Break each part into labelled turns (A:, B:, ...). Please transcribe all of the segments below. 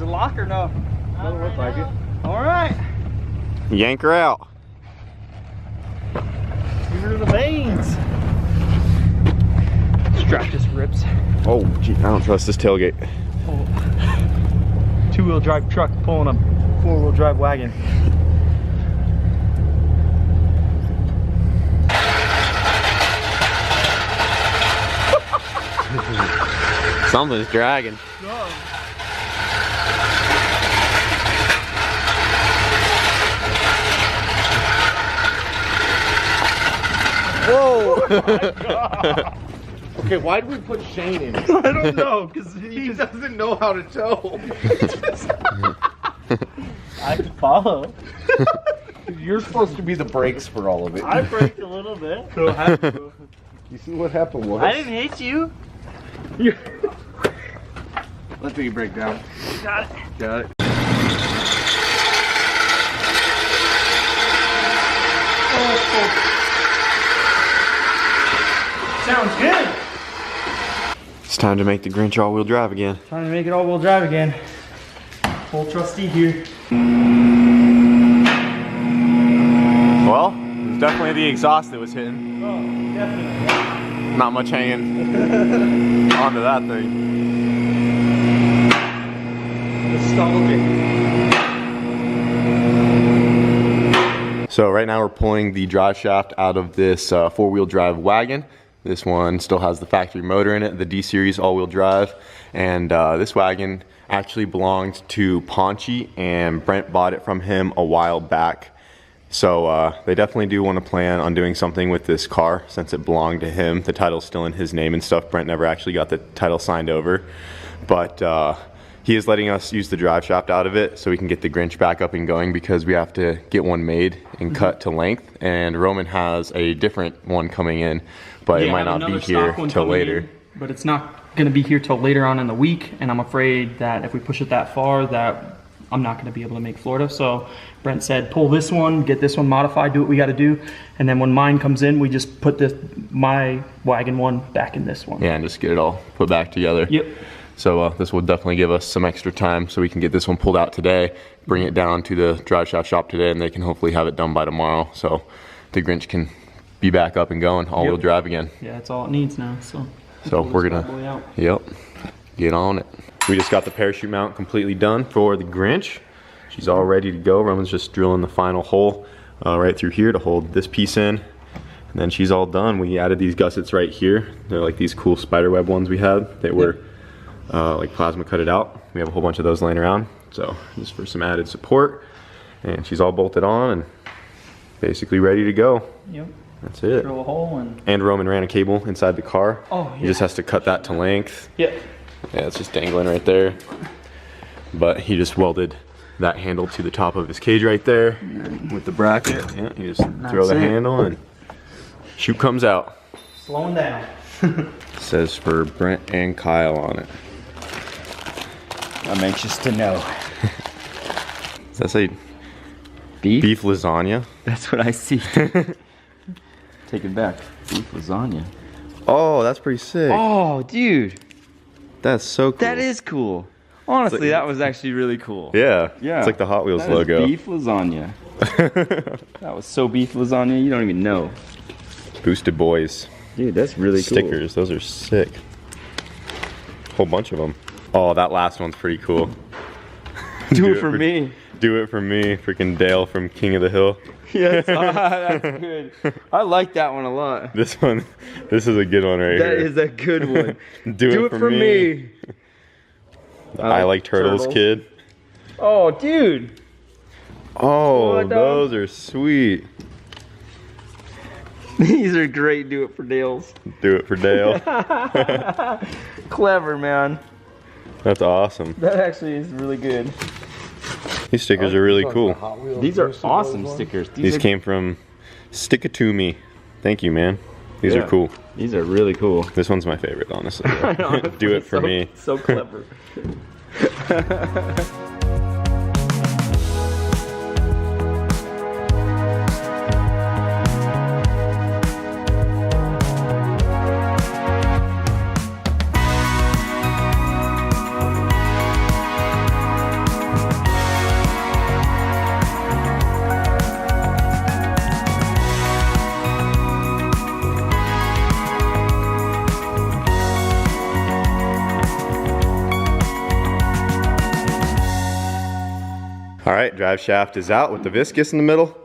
A: Does it lock or no?
B: Doesn't look like it.
A: All right.
C: Yank her out.
A: Get rid of the veins. Strap just rips.
C: Oh, gee, I don't trust this tailgate.
A: Oh. Two-wheel drive truck pulling a four-wheel drive wagon.
C: Something's dragging.
B: Whoa! Oh my God. Okay, why did we put Shane in it?
A: I don't know, because
B: He doesn't know how to tow.
A: I can follow.
B: You're supposed to be the brakes for all of it.
A: I braked a little bit. So have to.
B: You see what happened was?
A: I didn't hit you.
B: Let's take a break down.
A: Got it.
B: Got it.
A: Sounds good.
C: It's time to make the Grinch all-wheel drive again.
A: Time to make it all-wheel drive again. Full trustee here.
C: Well, it was definitely the exhaust that was hitting.
A: Oh, definitely.
C: Not much hanging onto that thing.
A: Nostalgic.
C: So right now we're pulling the drive shaft out of this four-wheel drive wagon. This one still has the factory motor in it, the D-Series all-wheel drive. And this wagon actually belonged to Paunchy, and Brent bought it from him a while back. So they definitely do want to plan on doing something with this car since it belonged to him. The title's still in his name and stuff. Brent never actually got the title signed over. But he is letting us use the drive shaft out of it so we can get the Grinch back up and going, because we have to get one made and cut to length. And Roman has a different one coming in, but it might not be here till later.
A: But it's not going to be here till later on in the week, and I'm afraid that if we push it that far, that I'm not going to be able to make Florida. So Brent said, pull this one, get this one modified, do what we got to do, and then when mine comes in, we just put my wagon one back in this one.
C: Yeah, and just get it all put back together.
A: Yep.
C: So this will definitely give us some extra time so we can get this one pulled out today, bring it down to the Driveshaft shop today, and they can hopefully have it done by tomorrow. So the Grinch can be back up and going, all-wheel drive again.
A: Yeah, that's all it needs now.
C: So we're gonna, get on it. We just got the parachute mount completely done for the Grinch. She's all ready to go. Roman's just drilling the final hole right through here to hold this piece in. And then she's all done. We added these gussets right here. They're like these cool spiderweb ones we had that were like plasma cut it out. We have a whole bunch of those laying around. So just for some added support. And she's all bolted on and basically ready to go.
A: Yep.
C: That's it.
A: Drill a hole and
C: Roman ran a cable inside the car.
A: Oh, yeah.
C: He just has to cut that to length.
A: Yep.
C: Yeah, it's just dangling right there. But he just welded that handle to the top of his cage right there with the bracket. Yeah, you just throw the handle and chute comes out.
A: Slowing down.
C: It says for Brent and Kyle on it.
D: I'm anxious to know.
C: Does that say
D: Beef?
C: beef lasagna?
D: That's what I see. Take it back. Beef lasagna.
C: Oh, that's pretty sick.
D: Oh, dude.
C: That's so cool.
D: That is cool. Honestly, that was actually really cool.
C: Yeah.
D: Yeah.
C: It's like the Hot Wheels
D: That is
C: logo.
D: beef lasagna. That was so beef lasagna, you don't even know.
C: Boostedboiz.
D: Dude, that's really cool.
C: Stickers, those are sick. Whole bunch of them. Oh, that last one's pretty cool.
D: Do it for me.
C: Do it for me. Freaking Dale from King of the Hill.
D: Yes, that's good. I like that one a lot.
C: This is a good one right
D: That
C: here.
D: is a good one.
C: Do it for me. I like turtles, kid.
D: Oh, dude.
C: Oh,
D: What the-
C: those are sweet.
D: These are great. Do it for Dales.
C: Do it for Dale.
D: Clever, man.
C: That's awesome.
D: That actually is really good.
C: These stickers are really cool.
D: These are awesome stickers.
C: These came from Stick It To Me. Thank you, man. These are cool.
D: These are really cool.
C: This one's my favorite, honestly. Do it for me.
D: So clever.
C: All right, drive shaft is out with the viscous in the middle.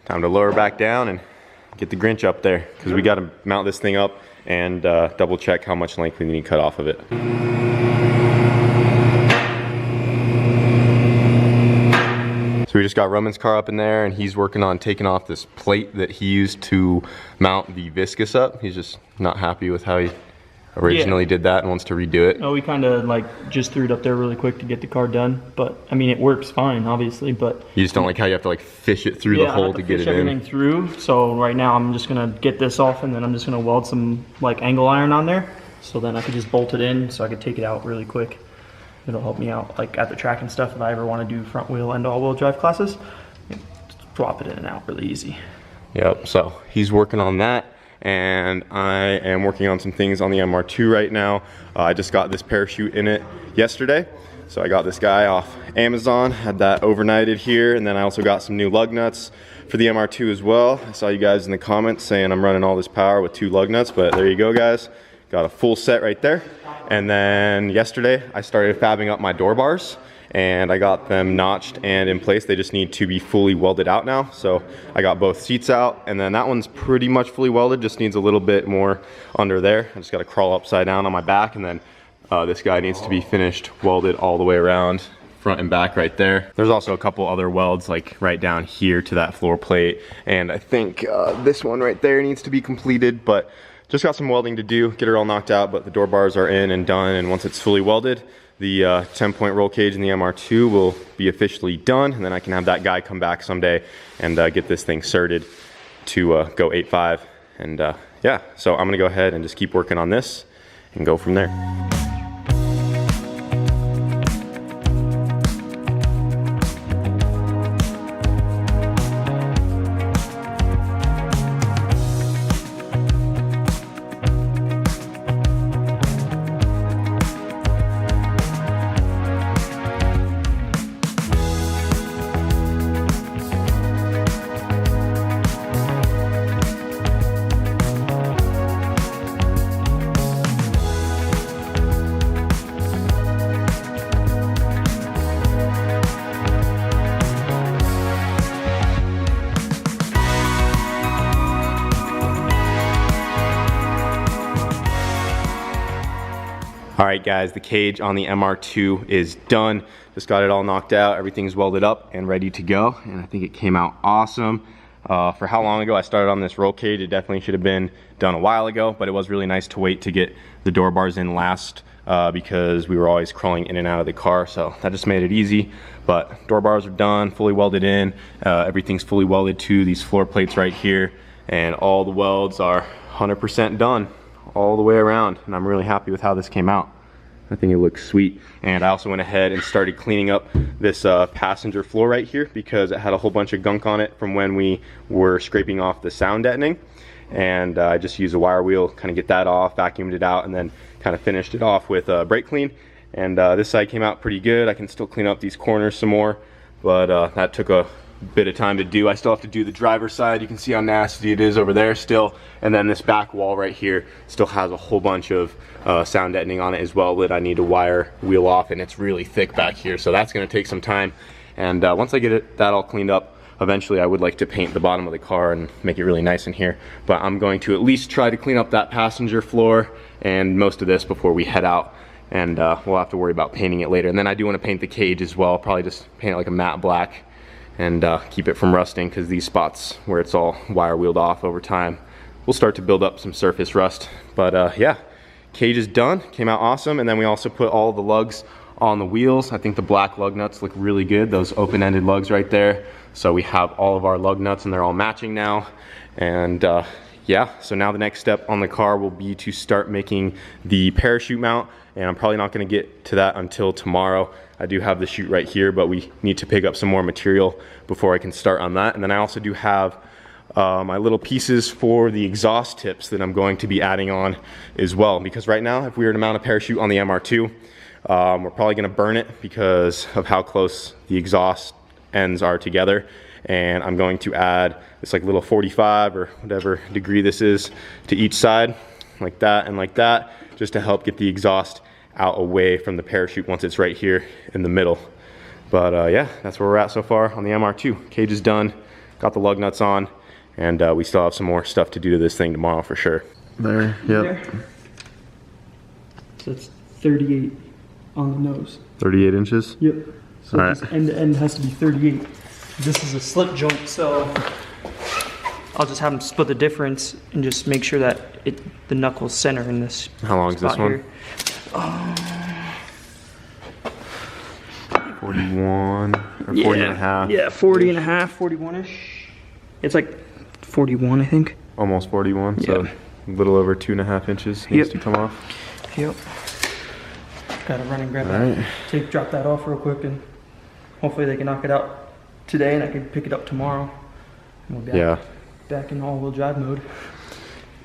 C: Time to lower back down and get the Grinch up there, because we got to mount this thing up and double check how much length we need to cut off of it. So we just got Roman's car up in there, and he's working on taking off this plate that he used to mount the viscous up. He's just not happy with how he originally did that and wants to redo it.
A: Oh, we kind of like just threw it up there really quick to get the car done, but I mean it works fine, obviously. But
C: you just don't like how you have to like fish it through the hole to get it in.
A: Everything through. So right now I'm just gonna get this off, and then I'm just gonna weld some like angle iron on there, so then I could just bolt it in, so I could take it out really quick. It'll help me out like at the track and stuff if I ever want to do front wheel and all wheel drive classes. Just drop it in and out really easy.
C: Yep. So he's working on that. And I am working on some things on the MR2 right now. I just got this parachute in it yesterday. So I got this guy off Amazon, had that overnighted here, and then I also got some new lug nuts for the MR2 as well. I saw you guys in the comments saying I'm running all this power with 2 lug nuts, but there you go guys. Got a full set right there. And then yesterday I started fabbing up my door bars, and I got them notched and in place. They just need to be fully welded out now. So I got both seats out, and then that one's pretty much fully welded, just needs a little bit more under there. I just gotta crawl upside down on my back, and then this guy needs to be finished welded all the way around, front and back right there. There's also a couple other welds like right down here to that floor plate, and I think this one right there needs to be completed, but just got some welding to do, get it all knocked out, but the door bars are in and done, and once it's fully welded, the 10-point roll cage in the MR2 will be officially done, and then I can have that guy come back someday and get this thing certed to go 8.5. And yeah, so I'm gonna go ahead and just keep working on this and go from there. All right guys, the cage on the MR2 is done. Just got it all knocked out. Everything's welded up and ready to go. And I think it came out awesome. For how long ago I started on this roll cage, it definitely should have been done a while ago, but it was really nice to wait to get the door bars in last because we were always crawling in and out of the car. So that just made it easy. But door bars are done, fully welded in. Everything's fully welded to these floor plates right here. And all the welds are 100% done all the way around, and I'm really happy with how this came out. I think it looks sweet. And I also went ahead and started cleaning up this passenger floor right here because it had a whole bunch of gunk on it from when we were scraping off the sound deadening. And I just used a wire wheel, kind of get that off, vacuumed it out, and then kind of finished it off with brake clean. And this side came out pretty good. I can still clean up these corners some more, but that took a bit of time to do. I still have to do the driver's side. You can see how nasty it is over there still. And then this back wall right here still has a whole bunch of sound deadening on it as well that I need to wire wheel off, and it's really thick back here. So that's gonna take some time. And once I get that all cleaned up, eventually I would like to paint the bottom of the car and make it really nice in here. But I'm going to at least try to clean up that passenger floor and most of this before we head out. And we'll have to worry about painting it later. And then I do want to paint the cage as well. Probably just paint it like a matte black and keep it from rusting, because these spots where it's all wire wheeled off over time will start to build up some surface rust. But yeah, cage is done, came out awesome. And then we also put all the lugs on the wheels. I think the black lug nuts look really good, those open-ended lugs right there. So we have all of our lug nuts and they're all matching now. And yeah, so now the next step on the car will be to start making the parachute mount, and I'm probably not gonna get to that until tomorrow. I do have the chute right here, but we need to pick up some more material before I can start on that. And then I also do have my little pieces for the exhaust tips that I'm going to be adding on as well. Because right now, if we were to mount a parachute on the MR2, we're probably gonna burn it because of how close the exhaust ends are together. And I'm going to add this like little 45 or whatever degree this is to each side, like that and like that, just to help get the exhaust out away from the parachute once it's right here in the middle. But yeah, that's where we're at so far on the MR2. Cage is done, got the lug nuts on, and we still have some more stuff to do to this thing tomorrow for sure. There, yep.
A: There. So that's 38 on the nose.
C: 38 inches?
A: Yep. So
C: All right.
A: this end to end has to be 38. This is a slip joint, so I'll just have them split the difference and just make sure that the knuckles center in this.
C: How long is this one?
A: Here.
C: 41 or 40 and a half.
A: Yeah, 40 and a half, 41-ish. It's like 41, I think.
C: Almost 41, so
A: Yeah.
C: a little over 2.5 inches needs to come off.
A: Yep. Gotta run and grab
C: All
A: that.
C: right.
A: Take, drop that off real quick, and hopefully they can knock it out today, and I can pick it up tomorrow. And we'll be back in all-wheel drive mode.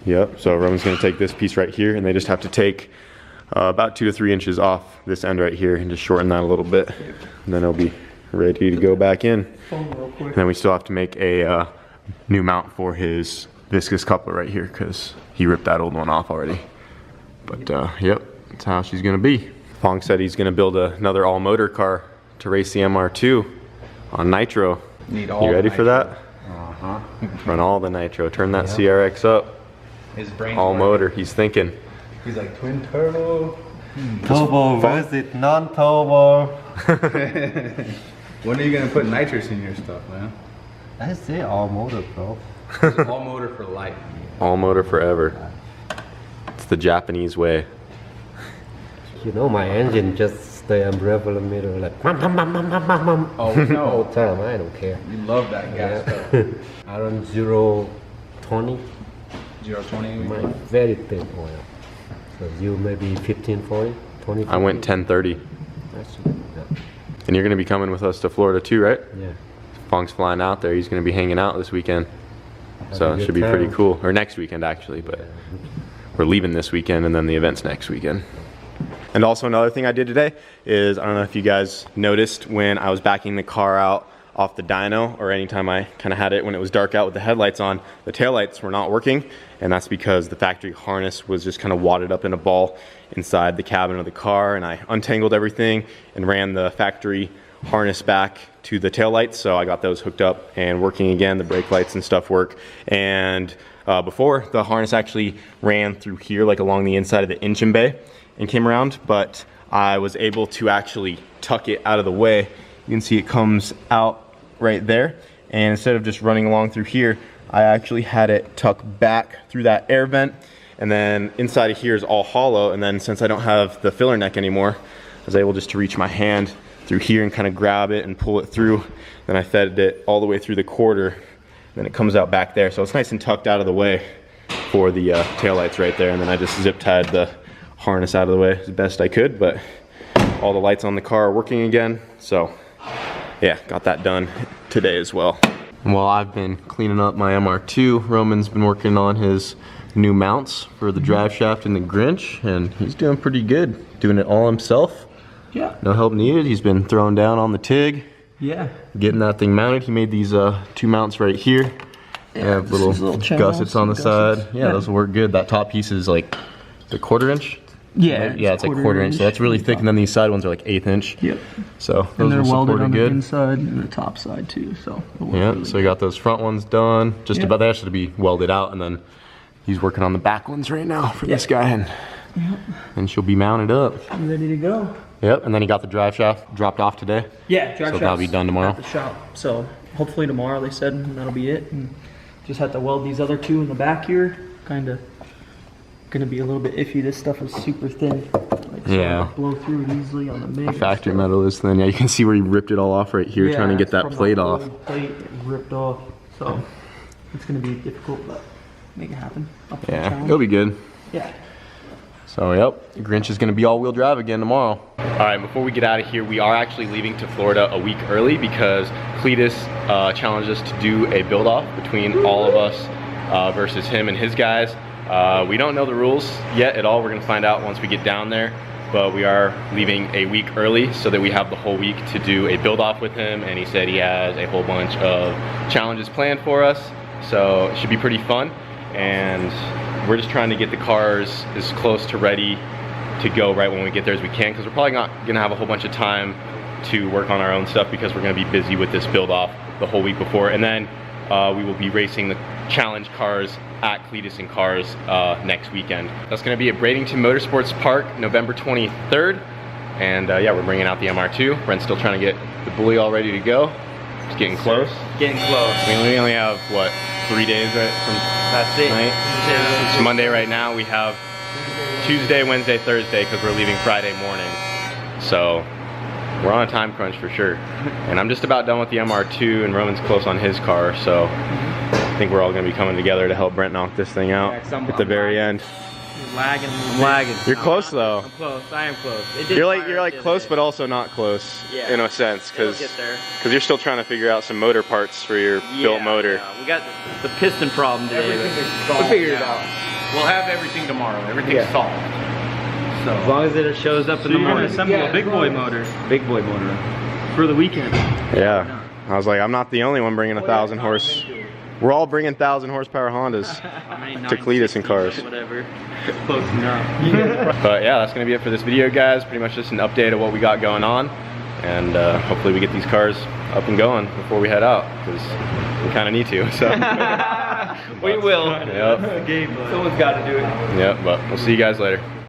C: Yep, so Roman's gonna take this piece right here, and they just have to take about 2 to 3 inches off this end right here and just shorten that a little bit. And then it'll be ready to go back in.
A: Phone real quick.
C: And then we still have to make a new mount for his viscous coupler right here because he ripped that old one off already. But yep, that's how she's gonna be. Pong said he's gonna build another all motor car to race the MR2 on nitro.
E: Need all
C: You ready
E: the
C: for
E: nitro.
C: that?
E: Uh-huh.
C: Run all the nitro, turn that CRX up.
E: His brain's
C: All
E: working.
C: motor, he's thinking.
E: He's like twin turbo.
B: Turbo versus non-turbo.
E: When are you gonna put nitrous in your stuff, man?
B: I say all motor, bro.
E: All motor for life.
C: All motor forever. It's the Japanese way.
F: You know, my engine just stay on revolumeter like
E: Oh
F: all
E: no,
F: time. I don't care.
E: you love that gas stuff.
F: I run 0-20.
E: 020.
F: My very thin oil. So you maybe 15-40, 20.
C: I went 1030.
F: That's good.
C: And you're gonna be coming with us to Florida too, right?
F: Yeah.
C: Fong's flying out there. He's gonna be hanging out this weekend. So
F: Have a
C: it
F: good
C: should be pretty
F: time.
C: cool. Or next weekend actually, but we're leaving this weekend and then the event's next weekend. And also another thing I did today is, I don't know if you guys noticed when I was backing the car out off the dyno, or anytime I kind of had it when it was dark out with the headlights on, the taillights were not working. And that's because the factory harness was just kind of wadded up in a ball inside the cabin of the car. And I untangled everything and ran the factory harness back to the taillights. So I got those hooked up and working again. The brake lights and stuff work. And before, the harness actually ran through here, like along the inside of the engine bay and came around, but I was able to actually tuck it out of the way. You can see it comes out right there. And instead of just running along through here, I actually had it tuck back through that air vent. And then inside of here is all hollow. And then since I don't have the filler neck anymore, I was able just to reach my hand through here and kind of grab it and pull it through. Then I fed it all the way through the quarter. Then it comes out back there. So it's nice and tucked out of the way for the taillights right there. And then I just zip tied the harness out of the way as best I could, but all the lights on the car are working again. So yeah, got that done today as well. While I've been cleaning up my MR2, Roman's been working on his new mounts for the Driveshaft and the Grinch, and he's doing pretty good. Doing it all himself.
A: Yeah.
C: No help needed. He's been throwing down on the TIG,
A: Yeah.
C: getting that thing mounted. He made these 2 mounts right here. They have little,
A: these little channels
C: gussets on the
A: and
C: side.
A: gussets.
C: Yeah,
A: Yeah.
C: those will work good. That top piece is like the 1/4 inch.
A: Yeah.
C: Yeah, it's like 1/4 inch. So that's really thick, and then these side ones are like 1/8 inch.
A: Yep.
C: So
A: And
C: those
A: they're
C: will
A: welded
C: support
A: on
C: it
A: the
C: good.
A: inside and the top side too. So. it'll work
C: Yeah,
A: really
C: so we got those front ones done. Just
A: Yeah.
C: about, they actually to be welded out, and then he's working on the back ones right now for this guy, and she'll be mounted up.
A: good. Ready to go.
C: Yep, and then he got the drive shaft dropped off today.
A: Yeah, drive
C: So that'll be
A: shaft's
C: done tomorrow?
A: At the shop. So hopefully tomorrow they said, and that'll be it. And just have to weld these other two in the back here. Kind of gonna be a little bit iffy. This stuff is super thin. Like, so
C: Yeah.
A: it'll blow through it easily on the MIG.
C: Factory metal is thin. Yeah, you can see where he ripped it all off right here, trying to get that
A: from the
C: plate off.
A: old plate it ripped off. So it's gonna be difficult, but make it happen. Up to the
C: Yeah,
A: challenge.
C: it'll be good.
A: Yeah.
C: So yep, Grinch is gonna be all-wheel drive again tomorrow. All right, before we get out of here, we are actually leaving to Florida a week early because Cletus challenged us to do a build-off between all of us versus him and his guys. We don't know the rules yet at all. We're gonna find out once we get down there, but we are leaving a week early so that we have the whole week to do a build-off with him, and he said he has a whole bunch of challenges planned for us, so it should be pretty fun. And we're just trying to get the cars as close to ready to go right when we get there as we can, because we're probably not gonna have a whole bunch of time to work on our own stuff because we're gonna be busy with this build off the whole week before. And then we will be racing the challenge cars at Cletus and Cars next weekend. That's gonna be at Bradenton Motorsports Park, November 23rd. And yeah, we're bringing out the MR2. Brent's still trying to get the bully all ready to go. It's getting close.
A: Getting close.
C: I mean, we only have, what, 3 days right, from
A: That's it.
C: tonight? It's Monday right now. We have Tuesday, Wednesday, Thursday, because we're leaving Friday morning. So we're on a time crunch for sure. And I'm just about done with the MR2, and Roman's close on his car, so I think we're all gonna be coming together to help Brent knock this thing out at the very end.
A: Lagging.
D: I'm lagging.
C: You're close though.
A: I'm close. I am close. It did
C: You're like
A: fire,
C: close,
A: didn't
C: but also not close
A: Yeah.
C: in a sense,
A: It'll
C: because
A: get there.
C: you're still trying to figure out some motor parts for your built motor.
A: Yeah. We got the piston problem today.
B: We'll figure it out.
E: We'll have everything tomorrow. Everything's solved. So
D: As long as it shows up in
A: So
D: the
A: you're gonna
D: morning.
A: assemble a big boy motor
D: Big boy motor.
A: for the weekend.
C: Yeah. I was like, I'm not the only one bringing 1,000 horse. We're all bringing 1,000 horsepower Hondas. To Cletus and Cars.
A: Whatever. Close enough.
C: But yeah, that's gonna be it for this video, guys. Pretty much just an update of what we got going on. And hopefully we get these cars up and going before we head out, because we kind of need to, so.
A: We will.
C: Yep.
A: Someone's got to do it.
C: Yep, but we'll see you guys later.